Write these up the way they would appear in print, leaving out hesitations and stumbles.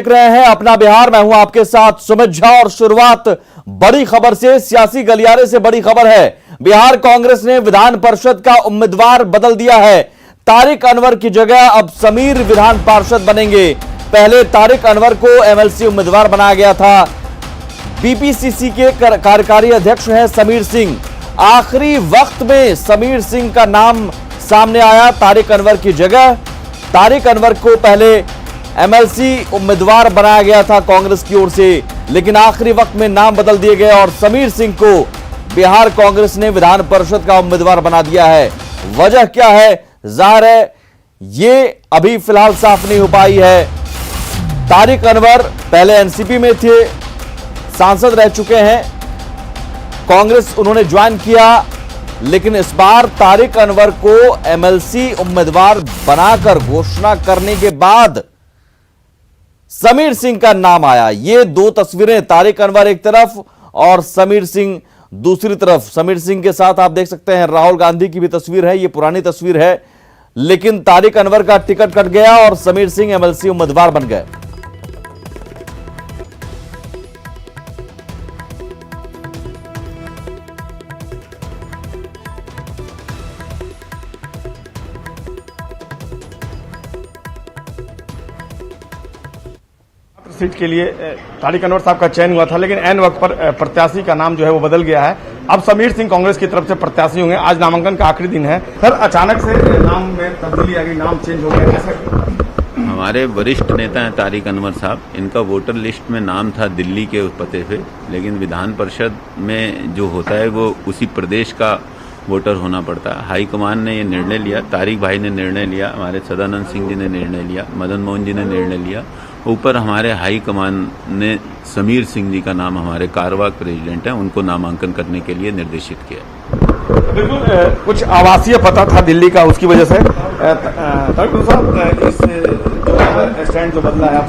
देख रहे हैं अपना बिहार। मैं हूं आपके साथ सुमित झा और शुरुआत बड़ी खबर से, सियासी गलियारे से बड़ी खबर है। बिहार कांग्रेस ने विधान परिषद का उम्मीदवार बदल दिया है। तारिक अनवर की जगह अब समीर विधान पार्षद बनेंगे। पहले तारिक अनवर को एमएलसी उम्मीदवार बनाया गया था। बीपीसीसी के कार्यकारी अध्यक्ष हैं समीर सिंह। आखिरी वक्त में समीर सिंह का नाम सामने आया तारिक अनवर की जगह। तारिक अनवर को पहले एमएलसी उम्मीदवार बनाया गया था कांग्रेस की ओर से, लेकिन आखिरी वक्त में नाम बदल दिए गए और समीर सिंह को बिहार कांग्रेस ने विधान परिषद का उम्मीदवार बना दिया है। वजह क्या है, जाहिर है ये अभी फिलहाल साफ नहीं हो पाई है। तारिक अनवर पहले एनसीपी में थे, सांसद रह चुके हैं, कांग्रेस उन्होंने ज्वाइन किया, लेकिन इस बार तारिक अनवर को एमएलसी उम्मीदवार बनाकर घोषणा करने के बाद समीर सिंह का नाम आया। ये दो तस्वीरें, तारिक अनवर एक तरफ और समीर सिंह दूसरी तरफ। समीर सिंह के साथ आप देख सकते हैं राहुल गांधी की भी तस्वीर है। ये पुरानी तस्वीर है, लेकिन तारिक अनवर का टिकट कट गया और समीर सिंह एमएलसी उम्मीदवार बन गए। सीट के लिए तारिक अनवर साहब का चयन हुआ था, लेकिन ऐन वक्त पर प्रत्याशी का नाम जो है वो बदल गया है। अब समीर सिंह कांग्रेस की तरफ से प्रत्याशी होंगे। आज नामांकन का आखिरी दिन है। सर, अचानक से नाम में तब्दीली आ गई, नाम चेंज हो गया, कैसा? हमारे वरिष्ठ नेता हैं तारिक अनवर साहब। इनका वोटर लिस्ट में नाम था दिल्ली के पते पे, लेकिन विधान परिषद में जो होता है वो उसी प्रदेश का वोटर होना पड़ता है। हाईकमान ने ये निर्णय लिया, तारिक भाई ने निर्णय लिया, हमारे सदानंद सिंह जी ने निर्णय लिया, मदन मोहन जी ने निर्णय लिया। ऊपर हमारे हाईकमान ने समीर सिंह जी का नाम, हमारे कार्यवाहक प्रेसिडेंट हैं, उनको नामांकन करने के लिए निर्देशित किया। बिल्कुल, कुछ आवासीय पता था दिल्ली का, उसकी वजह से तारिक साहब इस स्टैंड जो बदला है,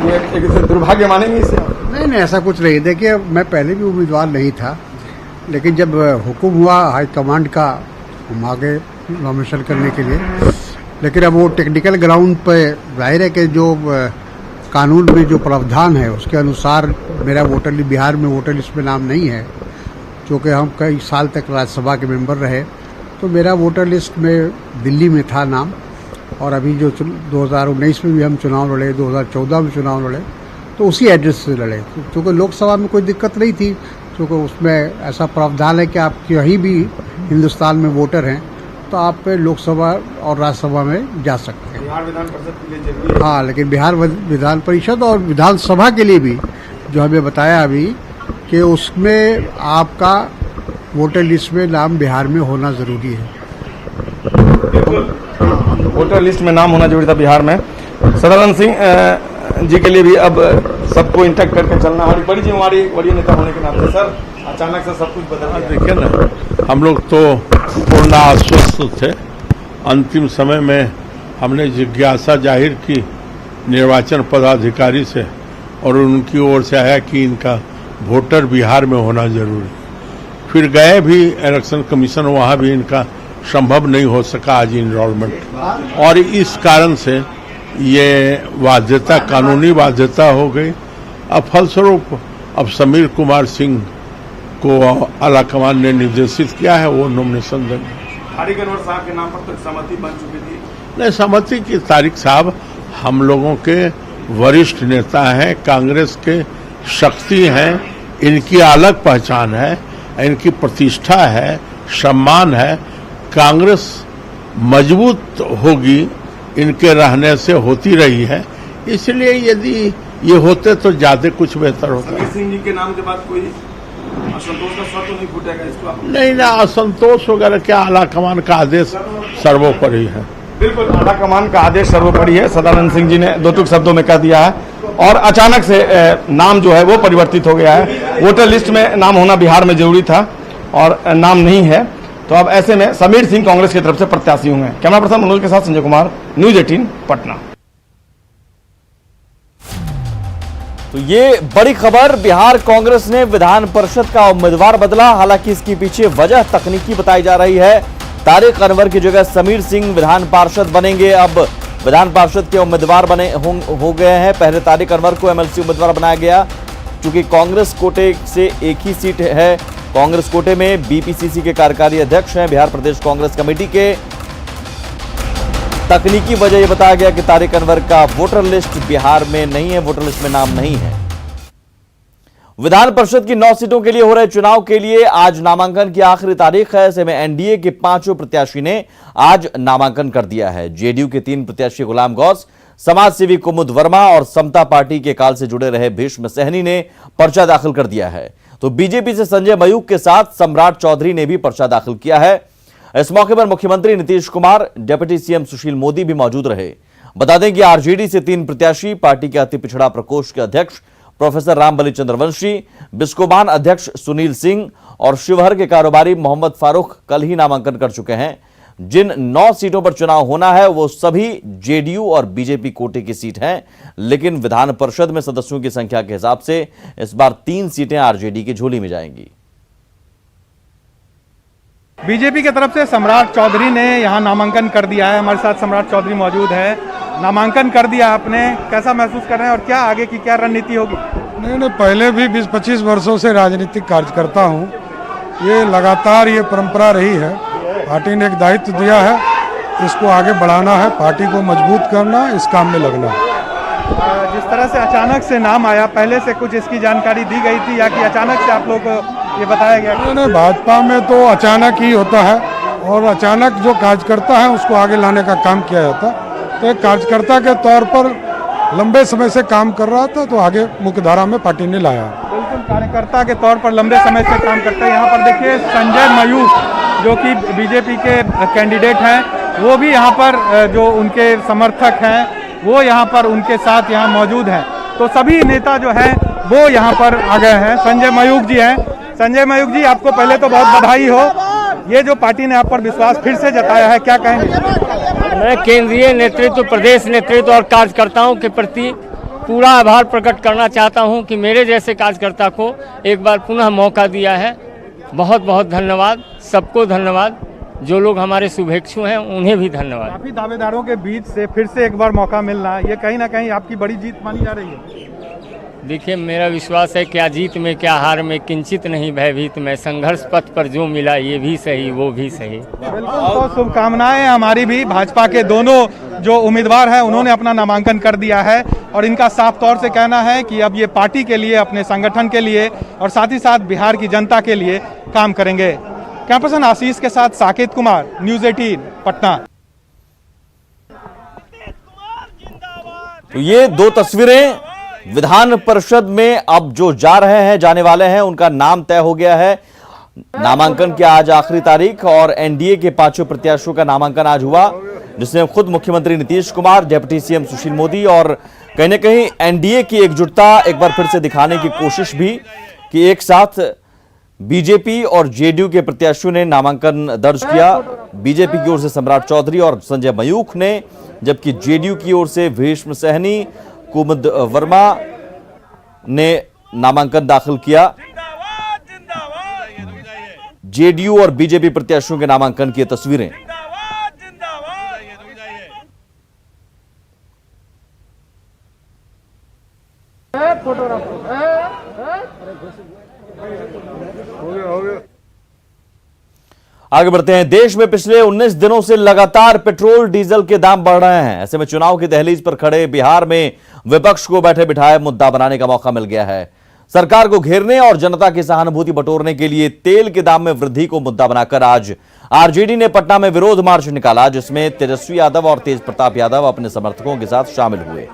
ये एक दुर्भाग्य मानेंगे इसे? नहीं, ऐसा कुछ नहीं। देखिए, मैं पहले भी उम्मीदवार नहीं था, लेकिन जब हुक्म हुआ हाईकमांड का, हम आगे नॉमिनेशन करने के लिए। लेकिन अब वो टेक्निकल ग्राउंड पे जाहिर है कि जो कानून में जो प्रावधान है उसके अनुसार मेरा वोटर लिस्ट, बिहार में वोटर लिस्ट में नाम नहीं है, क्योंकि हम कई साल तक राज्यसभा के मेंबर रहे, तो मेरा वोटर लिस्ट में दिल्ली में था नाम। और अभी जो 2019 में भी हम चुनाव लड़े, 2014 में चुनाव लड़े, तो उसी एड्रेस से लड़े, क्योंकि लोकसभा में कोई दिक्कत नहीं थी, क्योंकि उसमें ऐसा प्रावधान है कि आप कहीं भी हिंदुस्तान में वोटर हैं तो आप लोकसभा और राज्यसभा में जा सकते हैं। बिहार विधान परिषद के लिए जरूरी है। हाँ, लेकिन बिहार विधान परिषद और विधानसभा के लिए भी जो हमें बताया अभी कि उसमें आपका वोटर लिस्ट में नाम बिहार में होना जरूरी है। वोटर लिस्ट में नाम होना जरूरी था बिहार में। सदानंद सिंह जी के लिए भी अब सबको इंटैक्ट करके चलना हमारी बड़ी जिम्मेवारी, बड़ी नेता होने के नाते। सर, अचानक से सब कुछ बदल गया। देखिए ना, हम लोग तो पूर्ण आश्वस्त थे। अंतिम समय में हमने जिज्ञासा जाहिर की निर्वाचन पदाधिकारी से, और उनकी ओर से आया कि इनका वोटर बिहार में होना जरूरी। फिर गए भी इलेक्शन कमीशन, वहाँ भी इनका संभव नहीं हो सका आज इनरोलमेंट, और इस कारण से ये बाध्यता, कानूनी बाध्यता हो गई। अब फलस्वरूप अब समीर कुमार सिंह को आलाकमान ने निर्देशित किया है, वो नॉमिनेशन देंगे। तारिक अनवर साहब के नाम पर तो सहमति बन चुकी थी। नहीं, सहमति की तारिक साहब हम लोगों के वरिष्ठ नेता हैं, कांग्रेस के शक्ति हैं, इनकी अलग पहचान है, इनकी प्रतिष्ठा है, सम्मान है। कांग्रेस मजबूत होगी इनके रहने से, होती रही है, इसलिए यदि ये होते तो ज्यादा कुछ बेहतर होता। समीर सिंह जी के नाम के बाद कोई असंतोष का स्वर तो नहीं फूटेगा इसको? नहीं ना, असंतोष वगैरह क्या, आलाकमान का आदेश सर्वोपरि है। बिल्कुल, आलाकमान का आदेश सर्वोपरि है, सदानंद सिंह जी ने दो टूक शब्दों में कह दिया है। और अचानक से नाम जो है वो परिवर्तित हो गया है। वोटर लिस्ट में नाम होना बिहार में जरूरी था और नाम नहीं है, तो अब ऐसे में समीर सिंह कांग्रेस की तरफ से प्रत्याशी होंगे। कैमरा पर्सन मनोज के साथ संजय कुमार, न्यूज 18 पटना। तो ये बड़ी खबर, बिहार कांग्रेस ने विधान परिषद का उम्मीदवार बदला। हालांकि इसके पीछे वजह तकनीकी बताई जा रही है। तारिक अनवर की जगह समीर सिंह विधान पार्षद बनेंगे। अब विधान पार्षद के उम्मीदवार बने हो गए हैं। पहले तारिक अनवर को एमएलसी उम्मीदवार बनाया गया। चूंकि कांग्रेस कोटे से एक ही सीट है, कांग्रेस कोटे में बीपीसीसी के कार्यकारी अध्यक्ष हैं। बिहार प्रदेश कांग्रेस कमेटी के तकनीकी वजह यह बताया गया कि तारिक अनवर का वोटर लिस्ट बिहार में नहीं है, वोटर लिस्ट में नाम नहीं है। विधान परिषद की 9 सीटों के लिए हो रहे चुनाव के लिए आज नामांकन की आखिरी तारीख है। ऐसे में एनडीए के 5 प्रत्याशी ने आज नामांकन कर दिया है। जेडीयू के 3 प्रत्याशी गुलाम गौस, समाज सेवी कुमुद वर्मा और समता पार्टी के काल से जुड़े रहे भीष्म सहनी ने पर्चा दाखिल कर दिया है। तो बीजेपी से संजय मयूख के साथ सम्राट चौधरी ने भी पर्चा दाखिल किया है। इस मौके पर मुख्यमंत्री नीतीश कुमार, डिप्टी सीएम सुशील मोदी भी मौजूद रहे। बता दें कि आरजेडी से 3 प्रत्याशी, पार्टी के अति पिछड़ा प्रकोष्ठ के अध्यक्ष प्रोफेसर रामबली चंद्रवंशी, बिस्कोबान अध्यक्ष सुनील सिंह और शिवहर के कारोबारी मोहम्मद फारूक कल ही नामांकन कर चुके हैं। जिन 9 सीटों पर चुनाव होना है वो सभी जेडीयू और बीजेपी कोटे की सीट हैं, लेकिन विधान परिषद में सदस्यों की संख्या के हिसाब से इस बार 3 सीटें आरजेडी की झोली में जाएंगी। बीजेपी की तरफ से सम्राट चौधरी ने यहां नामांकन कर दिया है। हमारे साथ सम्राट चौधरी मौजूद है। नामांकन कर दिया आपने, कैसा महसूस कर रहे हैं और क्या आगे की क्या रणनीति होगी? नहीं, पहले भी 20-25 वर्षों से राजनीतिक कार्य करता हूँ। ये लगातार ये परंपरा रही है। पार्टी ने एक दायित्व दिया है, इसको आगे बढ़ाना है, पार्टी को मजबूत करना, इस काम में लगना है। जिस तरह से अचानक से नाम आया, पहले से कुछ इसकी जानकारी दी गई थी या कि अचानक से आप लोग को ये बताया गया? नहीं, भाजपा में तो अचानक ही होता है और अचानक जो कार्यकर्ता है उसको आगे लाने का काम किया जाता है। तो एक कार्यकर्ता के तौर पर लंबे समय से काम कर रहा था, तो आगे मुख्यधारा में पार्टी ने लाया। बिल्कुल, कार्यकर्ता के तौर पर लंबे समय से काम करते हैं। यहाँ पर देखिए संजय मयूख जो कि बीजेपी के कैंडिडेट हैं, वो भी यहाँ पर जो उनके समर्थक हैं वो यहाँ पर उनके साथ यहाँ मौजूद हैं। तो सभी नेता जो हैं वो यहाँ पर आ गए हैं। संजय मयूख जी हैं। संजय मयूख जी, आपको पहले तो बहुत बधाई हो। ये जो पार्टी ने आप पर विश्वास फिर से जताया है, क्या कहेंगे? मैं केंद्रीय नेतृत्व, प्रदेश नेतृत्व और कार्यकर्ताओं के प्रति पूरा आभार प्रकट करना चाहता हूं कि मेरे जैसे कार्यकर्ता को एक बार पुनः मौका दिया है। बहुत बहुत धन्यवाद, सबको धन्यवाद। जो लोग हमारे शुभेच्छु हैं उन्हें भी धन्यवाद। काफी दावेदारों के बीच से फिर से एक बार मौका मिलना, ये कहीं ना कहीं आपकी बड़ी जीत मानी जा रही है। देखिए, मेरा विश्वास है क्या जीत में क्या हार में किंचित नहीं भयभीत मैं, संघर्ष पथ पर जो मिला ये भी सही वो भी सही। बिल्कुल, तो शुभकामनाएं हमारी भी। भाजपा के दोनों जो उम्मीदवार हैं उन्होंने अपना नामांकन कर दिया है और इनका साफ तौर से कहना है कि अब ये पार्टी के लिए, अपने संगठन के लिए और साथ ही साथ बिहार की जनता के लिए काम करेंगे। कैमरा पर्सन आशीष के साथ साकेत कुमार, न्यूज़ 18 पटना। तो ये 2 तस्वीरें विधान परिषद में अब जो जा रहे हैं, जाने वाले हैं, उनका नाम तय हो गया है। नामांकन की आज आखिरी तारीख और एनडीए के 5 प्रत्याशियों का नामांकन आज हुआ, जिसमें खुद मुख्यमंत्री नीतीश कुमार, डिप्टी सीएम सुशील मोदी और कहीं न कहीं एनडीए की एकजुटता एक बार फिर से दिखाने की कोशिश भी कि एक साथ बीजेपी और जेडीयू के प्रत्याशियों ने नामांकन दर्ज किया। बीजेपी की ओर से सम्राट चौधरी और संजय मयूख ने, जबकि जेडीयू की ओर से भीष्म सहनी, कुमुद वर्मा ने नामांकन दाखिल किया। जेडीयू और बीजेपी प्रत्याशियों के नामांकन की तस्वीरें। आगे बढ़ते हैं। देश में पिछले 19 दिनों से लगातार पेट्रोल डीजल के दाम बढ़ रहे हैं। ऐसे में चुनाव की दहलीज पर खड़े बिहार में विपक्ष को बैठे बिठाए मुद्दा बनाने का मौका मिल गया है। सरकार को घेरने और जनता की सहानुभूति बटोरने के लिए तेल के दाम में वृद्धि को मुद्दा बनाकर आज आरजेडी ने पटना में विरोध मार्च निकाला, जिसमें तेजस्वी यादव और तेज प्रताप यादव अपने समर्थकों के साथ शामिल हुए।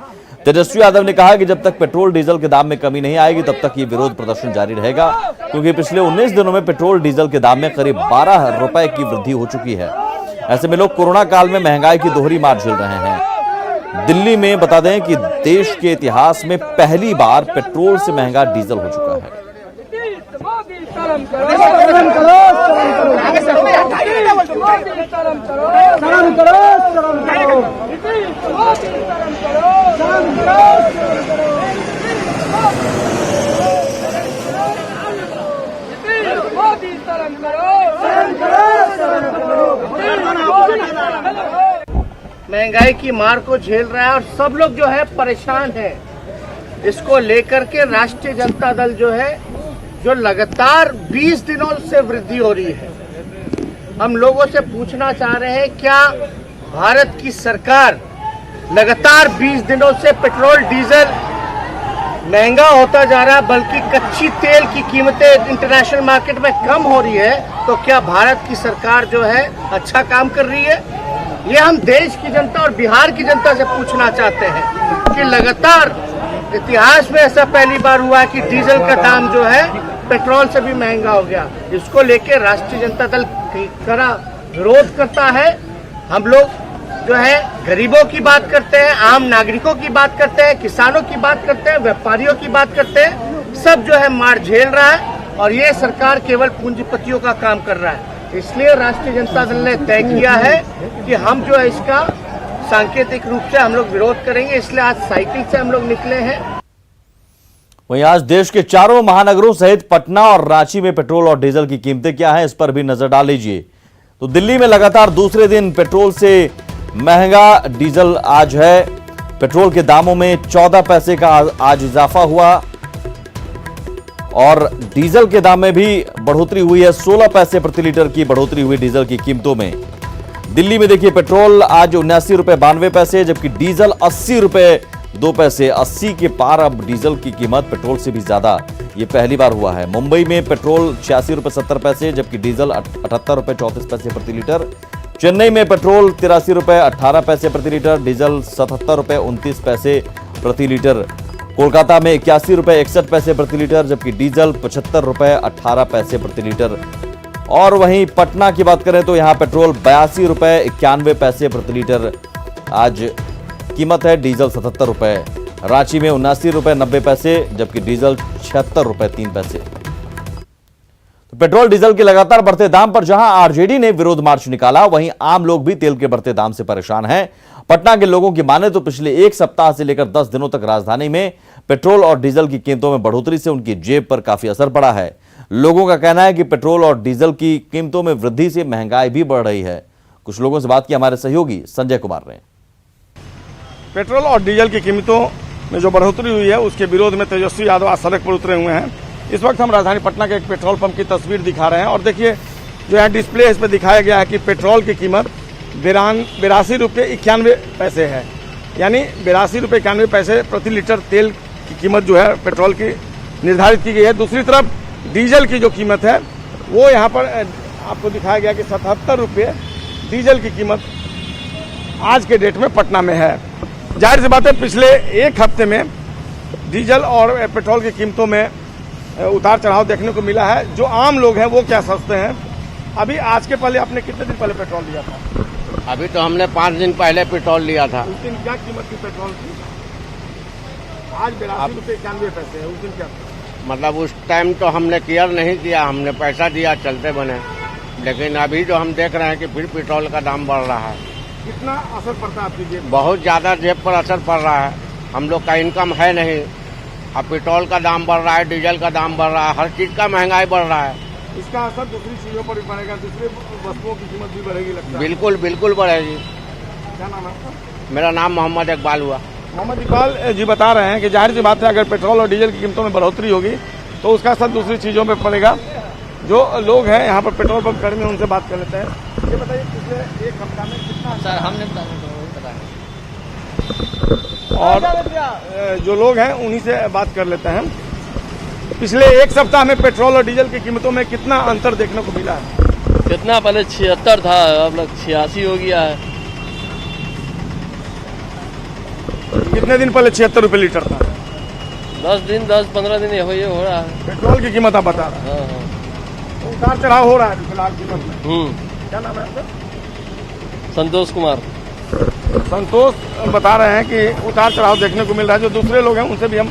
तेजस्वी यादव ने कहा कि जब तक पेट्रोल डीजल के दाम में कमी नहीं आएगी तब तक ये विरोध प्रदर्शन जारी रहेगा, क्योंकि पिछले 19 दिनों में पेट्रोल डीजल के दाम में करीब 12 रुपए की वृद्धि हो चुकी है। ऐसे में लोग कोरोना काल में महंगाई की दोहरी मार झेल रहे हैं। दिल्ली में बता दें कि देश के इतिहास में पहली बार पेट्रोल से महंगा डीजल हो चुका है। महंगाई की मार को झेल रहा है और सब लोग जो है परेशान है। इसको लेकर के राष्ट्रीय जनता दल जो है, जो लगातार 20 दिनों से वृद्धि हो रही है, हम लोगों से पूछना चाह रहे हैं, क्या भारत की सरकार लगातार 20 दिनों से पेट्रोल डीजल महंगा होता जा रहा है, बल्कि कच्ची तेल की कीमतें इंटरनेशनल मार्केट में कम हो रही है, तो क्या भारत की सरकार जो है अच्छा काम कर रही है? ये हम देश की जनता और बिहार की जनता से पूछना चाहते हैं कि लगातार इतिहास में ऐसा पहली बार हुआ कि डीजल का दाम जो है पेट्रोल से भी महंगा हो गया। इसको लेकर राष्ट्रीय जनता दल कड़ा विरोध करता है। हम लोग जो है गरीबों की बात करते हैं, आम नागरिकों की बात करते हैं, किसानों की बात करते हैं, व्यापारियों की बात करते हैं, सब जो है मार झेल रहा है और ये सरकार केवल पूंजीपतियों का काम कर रहा है। इसलिए राष्ट्रीय जनता दल ने तय किया है कि हम जो है इसका सांकेतिक रूप से हम लोग विरोध करेंगे, इसलिए आज साइकिल से हम लोग निकले हैं। वहीं आज देश के चारों महानगरों सहित पटना और रांची में पेट्रोल और डीजल की कीमतें क्या हैं, इस पर भी नजर डाल लीजिए। तो दिल्ली में लगातार दूसरे दिन पेट्रोल से महंगा डीजल आज है। पेट्रोल के दामों में 14 पैसे का आज इजाफा हुआ और डीजल के दाम में भी बढ़ोतरी हुई है। 16 पैसे प्रति लीटर की बढ़ोतरी हुई डीजल की कीमतों में। दिल्ली में देखिए पेट्रोल आज 79 रुपए 92 पैसे, जबकि डीजल 80 रुपए 2 पैसे। 80 के पार अब डीजल की कीमत पेट्रोल से भी ज्यादा, ये पहली बार हुआ है। मुंबई में पेट्रोल 86 रुपए 70 पैसे, जबकि डीजल 78 रुपए 34 पैसे प्रति लीटर। चेन्नई में पेट्रोल 83 रुपए 18 पैसे प्रति लीटर, डीजल 77 रुपए 29 पैसे प्रति लीटर। कोलकाता में 81 रुपए 61 पैसे प्रति लीटर, जबकि डीजल 75 रुपए 18 पैसे प्रति लीटर। और वहीं पटना की बात करें तो यहां पेट्रोल 82 रुपए 91 पैसे प्रति लीटर आज कीमत है, डीजल 77 रुपए। रांची में 79 रुपए 90 पैसे, जबकि डीजल 76 रुपए 3 पैसे। तो पेट्रोल डीजल के लगातार बढ़ते दाम पर जहां आरजेडी ने विरोध मार्च निकाला, वहीं आम लोग भी तेल के बढ़ते दाम से परेशान हैं। पटना के लोगों की माने तो पिछले एक सप्ताह से लेकर 10 दिनों तक राजधानी में पेट्रोल और डीजल की कीमतों में बढ़ोतरी से उनकी जेब पर काफी असर पड़ा है। लोगों का कहना है कि पेट्रोल और डीजल की कीमतों में वृद्धि से महंगाई भी बढ़ रही है। कुछ लोगों से बात की हमारे सहयोगी संजय कुमार ने। पेट्रोल और डीजल की कीमतों में जो बढ़ोतरी हुई है उसके विरोध में तेजस्वी यादव आज सड़क पर उतरे हुए हैं। इस वक्त हम राजधानी पटना के एक पेट्रोल पंप की तस्वीर दिखा रहे हैं और देखिए जो है डिस्प्ले इस पर दिखाया गया है कि पेट्रोल की कीमत 82 रुपये 91 पैसे है, यानी 82 रुपये 91 पैसे प्रति लीटर तेल की कीमत जो है पेट्रोल की निर्धारित की गई है। दूसरी तरफ डीजल की जो कीमत है वो यहाँ पर आपको दिखाया गया कि 77 रुपये डीजल की कीमत आज के डेट में पटना में है। जाहिर सी बात है पिछले एक हफ्ते में डीजल और पेट्रोल की कीमतों में उतार चढ़ाव देखने को मिला है। जो आम लोग हैं वो क्या सोचते हैं? अभी आज के पहले आपने कितने दिन पहले पेट्रोल लिया था? अभी तो हमने 5 दिन पहले पेट्रोल लिया था। उस दिन क्या कीमत थी पेट्रोल की? आज 82 रुपये 91 पैसे है। उस दिन क्या था? मतलब उस टाइम तो हमने केयर नहीं किया, हमने पैसा दिया चलते बने। लेकिन अभी जो हम देख रहे हैं कि फिर पेट्रोल का दाम बढ़ रहा है। कितना असर पड़ता है आपकी जेब? बहुत ज्यादा जेब पर असर पड़ रहा है। हम लोग का इनकम है नहीं, अब पेट्रोल का दाम बढ़ रहा है, डीजल का दाम बढ़ रहा है, हर चीज का महंगाई बढ़ रहा है। इसका असर दूसरी चीजों पर भी पड़ेगा, दूसरी वस्तुओं की कीमत भी बढ़ेगी लगता है। बिल्कुल बिल्कुल बढ़ेगी। क्या नाम है आपका? मेरा नाम मोहम्मद इकबाल हुआ। मोहम्मद इकबाल जी बता रहे हैं कि जाहिर सी बात है अगर पेट्रोल और डीजल की कीमतों में बढ़ोतरी होगी तो उसका असर दूसरी चीजों पर पड़ेगा। जो लोग हैं यहाँ पर पेट्रोल पंप कर्मी, उनसे बात कर लेते हैं। ये बताइए पिछले एक हफ्ता में कितना? सर हमने और जो लोग हैं उन्हीं से बात कर लेते हैं। पिछले एक सप्ताह में पेट्रोल और डीजल की कीमतों में कितना अंतर देखने को मिला है? कितना पहले 76 था, अब लग 86 हो गया है। कितने दिन पहले 76 रुपये लीटर था? 10-15 दिन ये हो रहा है। पेट्रोल की कीमत आप बता रहे हैं? हाँ। तो उतार चढ़ाव हो रहा है फिलहाल कीमत में। क्या नाम है आपका? संतोष कुमार। संतोष बता रहे हैं कि उतार चढ़ाव देखने को मिल रहा है। जो दूसरे लोग हैं उनसे भी हम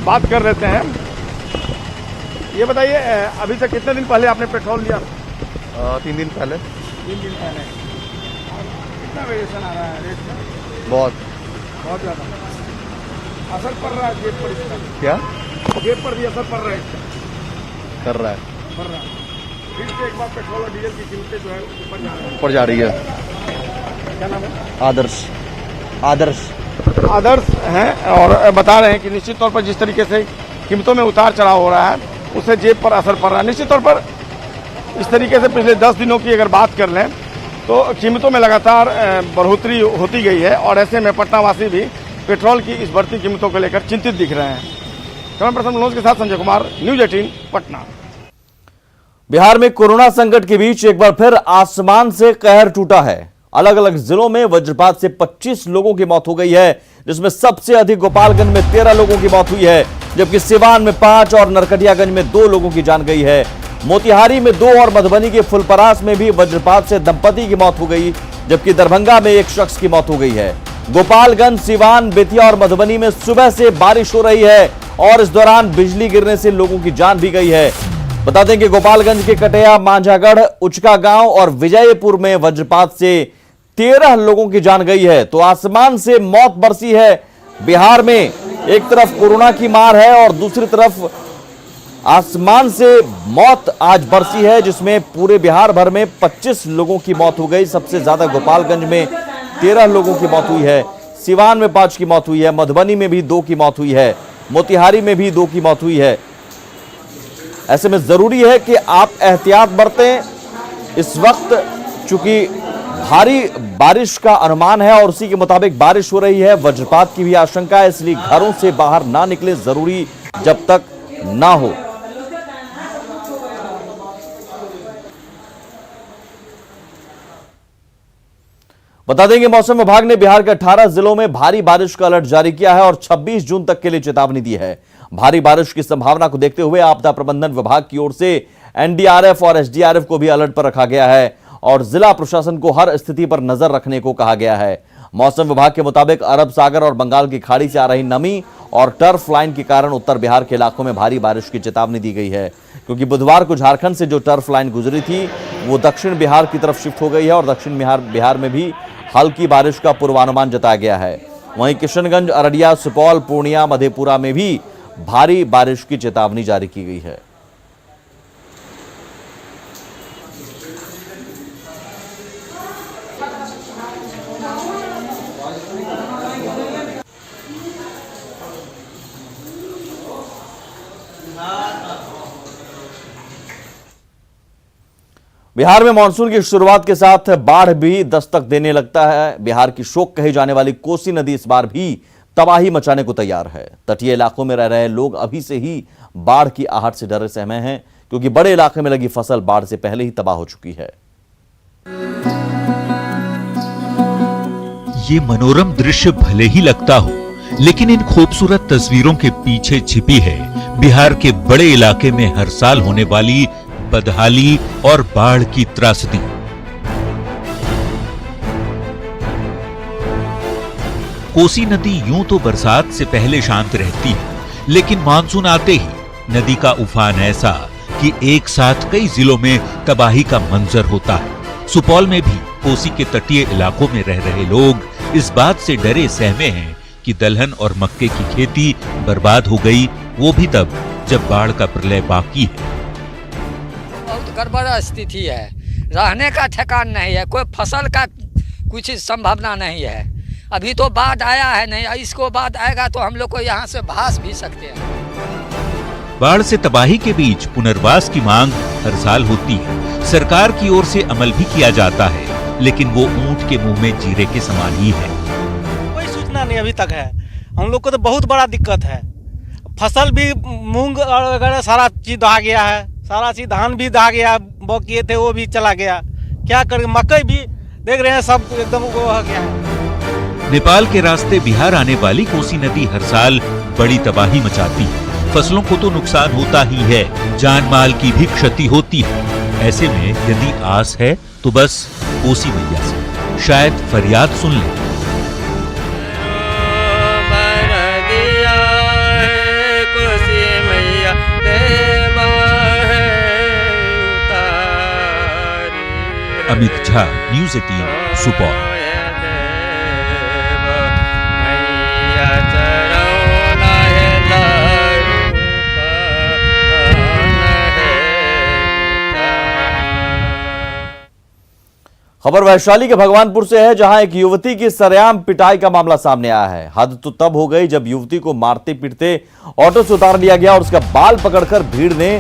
बात कर लेते हैं। ये बताइए अभी से कितने दिन पहले आपने पेट्रोल लिया? 3 दिन पहले। 3 दिन पहले। कितना वेरिएशन आ रहा है रेट में? बहुत ज्यादा असर पड़ रहा है जेब पर इसका? क्या जेब पर भी असर पड़ रहा है इसका? कर रहा है, पड़ रहा है। फिर से एक बार पेट्रोल और डीजल की कीमतें जो है ऊपर जा रही है। ऊपर जा रही है। क्या नाम है? आदर्श आदर्श हैं और बता रहे हैं कि निश्चित तौर पर जिस तरीके से कीमतों में उतार चढ़ाव हो रहा है उससे जेब पर असर पड़ रहा है। निश्चित तौर पर इस तरीके से पिछले 10 दिनों की अगर बात कर लें तो कीमतों में लगातार बढ़ोतरी होती गई है और ऐसे में पटनावासी भी पेट्रोल की इस बढ़ती कीमतों को लेकर चिंतित दिख रहे हैं। कैमरा पर्सन मनोज के साथ संजय कुमार, न्यूज 18 पटना। बिहार में कोरोना संकट के बीच एक बार फिर आसमान से कहर टूटा है। अलग अलग जिलों में वज्रपात से 25 लोगों की मौत हो गई है, जिसमें सबसे अधिक गोपालगंज में 13 लोगों की मौत हुई है, जबकि सिवान में 5 और नरकटियागंज में 2 लोगों की जान गई है। मोतिहारी में 2 और मधुबनी के फुलपरास में भी वज्रपात से दंपति की मौत हो गई, जबकि दरभंगा में एक शख्स की मौत हो गई है। गोपालगंज, सिवान, बेतिया और मधुबनी में सुबह से बारिश हो रही है और इस दौरान बिजली गिरने से लोगों की जान भी गई है। बता दें कि गोपालगंज के कटैया, मांझागढ़, उचका गांव और विजयपुर में वज्रपात से 13 लोगों की जान गई है। तो आसमान से मौत बरसी है बिहार में। एक तरफ कोरोना की मार है और दूसरी तरफ आसमान से मौत आज बरसी है, जिसमें पूरे बिहार भर में 25 लोगों की मौत हो गई। सबसे ज्यादा गोपालगंज में 13 लोगों की मौत हुई है, सिवान में 5 की मौत हुई है, मधुबनी में भी 2 की मौत हुई है, मोतिहारी में भी 2 की मौत हुई है। ऐसे में जरूरी है कि आप एहतियात बरतें। इस वक्त चूंकि भारी बारिश का अनुमान है और उसी के मुताबिक बारिश हो रही है, वज्रपात की भी आशंका है, इसलिए घरों से बाहर ना निकले, जरूरी जब तक ना हो। बता दें कि मौसम विभाग ने बिहार के 18 जिलों में भारी बारिश का अलर्ट जारी किया है और 26 जून तक के लिए चेतावनी दी है। भारी बारिश की संभावना को देखते हुए आपदा प्रबंधन विभाग की ओर से एनडीआरएफ और एसडीआरएफ को भी अलर्ट पर रखा गया है और जिला प्रशासन को हर स्थिति पर नजर रखने को कहा गया है। मौसम विभाग के मुताबिक अरब सागर और बंगाल की खाड़ी से आ रही नमी और टर्फ लाइन के कारण उत्तर बिहार के इलाकों में भारी बारिश की चेतावनी दी गई है, क्योंकि बुधवार को झारखंड से जो टर्फ लाइन गुजरी थी वो दक्षिण बिहार की तरफ शिफ्ट हो गई है और दक्षिण बिहार में भी हल्की बारिश का पूर्वानुमान जताया गया है। वहीं किशनगंज, अररिया, सुपौल, पूर्णिया, मधेपुरा में भी भारी बारिश की चेतावनी जारी की गई है। बिहार में मानसून की शुरुआत के साथ बाढ़ भी दस्तक देने लगता है। बिहार की शोक कही जाने वाली कोसी नदी इस बार भी तबाही मचाने को तैयार है। तटीय इलाकों में रह रहे लोग अभी से ही बाढ़ की आहट से डरे सहमे हैं, क्योंकि बड़े इलाके में लगी फसल बाढ़ से पहले ही तबाह हो चुकी है। ये मनोरम दृश्य भले ही लगता हो, लेकिन इन खूबसूरत तस्वीरों के पीछे छिपी है बिहार के बड़े इलाके में हर साल होने वाली बदहाली और बाढ़ की त्रासदी। कोसी नदी यूं तो बरसात से पहले शांत रहती है, लेकिन मानसून आते ही नदी का उफान ऐसा कि एक साथ कई जिलों में तबाही का मंजर होता है। सुपौल में भी कोसी के तटीय इलाकों में रह रहे लोग इस बात से डरे सहमे हैं कि दलहन और मक्के की खेती बर्बाद हो गई, वो भी तब जब बाढ़ का प्रलय बाकी है। बहुत गड़बड़ स्थिति है, रहने का ठिकाना नहीं है, कोई फसल का कुछ संभावना नहीं है। अभी तो बाढ़ आया है नहीं, इसको बाढ़ आएगा तो हम लोग को यहाँ से भास भी सकते हैं। बाढ़ से तबाही के बीच पुनर्वास की मांग हर साल होती है। सरकार की ओर से अमल भी किया जाता है, लेकिन वो ऊंट के मुंह में जीरे के समान ही है। कोई सूचना नहीं अभी तक है। हम लोग को तो बहुत बड़ा दिक्कत है। फसल भी मूंग वगैरह सारा चीज दहा गया है, सारा चीज धान भी दहा गया, वो किए थे वो भी चला गया। क्या करें, मकई भी देख रहे हैं सब एकदम वो हो गया है। नेपाल के रास्ते बिहार आने वाली कोसी नदी हर साल बड़ी तबाही मचाती है। फसलों को तो नुकसान होता ही है, जान माल की भी क्षति होती है। ऐसे में यदि आस है तो बस कोसी मैया से शायद फरियाद सुन ले। अमित झा, न्यूज़ 18, सुपौल। खबर वैशाली के भगवानपुर से है, जहां एक युवती की सरेआम पिटाई का मामला सामने आया है। हद तो तब हो गई जब युवती को मारते पीटते ऑटो से उतार लिया गया और उसका बाल पकड़कर भीड़ ने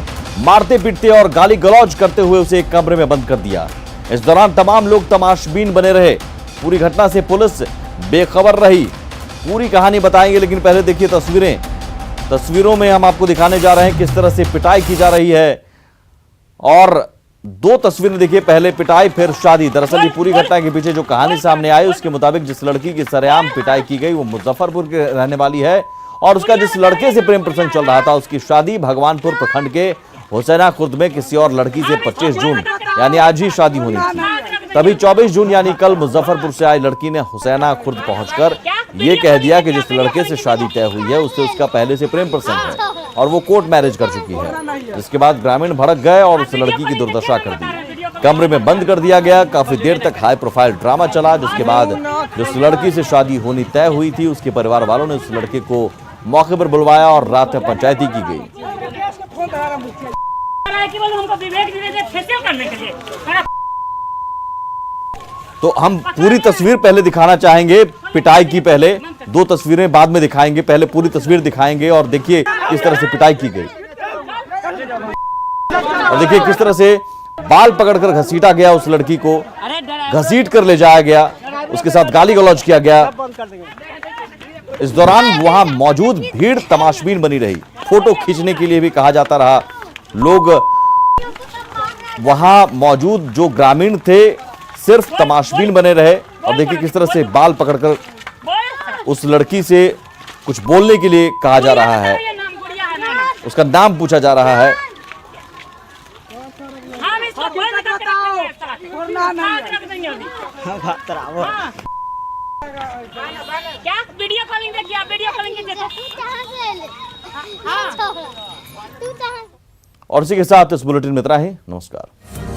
मारते पीटते और गाली गलौज करते हुए उसे एक कमरे में बंद कर दिया। इस दौरान तमाम लोग तमाशबीन बने रहे। पूरी घटना से पुलिस बेखबर रही। पूरी कहानी बताएंगे, लेकिन पहले देखिए तस्वीरें। तस्वीरों में हम आपको दिखाने जा रहे हैं किस तरह से पिटाई की जा रही है। और दो तस्वीरें देखिए, पहले पिटाई फिर शादी। दरअसल ये पूरी घटना के पीछे जो कहानी सामने आई उसके मुताबिक जिस लड़की की सरेआम पिटाई की गई वो मुजफ्फरपुर के रहने वाली है और उसका जिस लड़के से प्रेम प्रसंग चल रहा था उसकी शादी भगवानपुर प्रखंड के हुसैना खुर्द में किसी और लड़की से 25 जून यानी आज ही शादी होनी थी। तभी 24 जून यानी कल मुजफ्फरपुर से आई लड़की ने हुसैना खुर्द पहुंचकर ये कह दिया कि जिस लड़के से शादी तय हुई है उससे उसका पहले से प्रेम प्रसंग है और वो कोर्ट मैरिज कर चुकी है। जिसके बाद ग्रामीण भड़क गए और उस लड़की की दुर्दशा कर दी। कमरे में बंद कर दिया गया। काफी देर तक हाई प्रोफाइल ड्रामा चला, जिसके बाद जिस लड़की से शादी होनी तय हुई थी उसके परिवार वालों ने उस लड़के को मौके पर बुलवाया और रात में पंचायती की गई। तो हम पूरी तस्वीर पहले दिखाना चाहेंगे, पिटाई की पहले, दो तस्वीरें बाद में दिखाएंगे। पहले पूरी तस्वीर दिखाएंगे और देखिए किस तरह से पिटाई की गई और देखिए किस तरह से बाल पकड़कर घसीटा गया, उस लड़की को घसीट कर ले जाया गया, उसके साथ गाली गलौज किया गया। इस दौरान वहां मौजूद भीड़ तमाशबीन बनी रही। फोटो खींचने के लिए भी कहा जाता रहा। लोग वहां मौजूद जो ग्रामीण थे सिर्फ तमाशबीन बने रहे और देखिए किस तरह से बाल पकड़कर उस लड़की से कुछ बोलने के लिए कहा जा रहा है, उसका नाम पूछा जा रहा है। क्या वीडियो कॉलिंग देखिए, आप वीडियो कॉलिंग और इसी के साथ इस बुलेटिन में इतना ही। नमस्कार।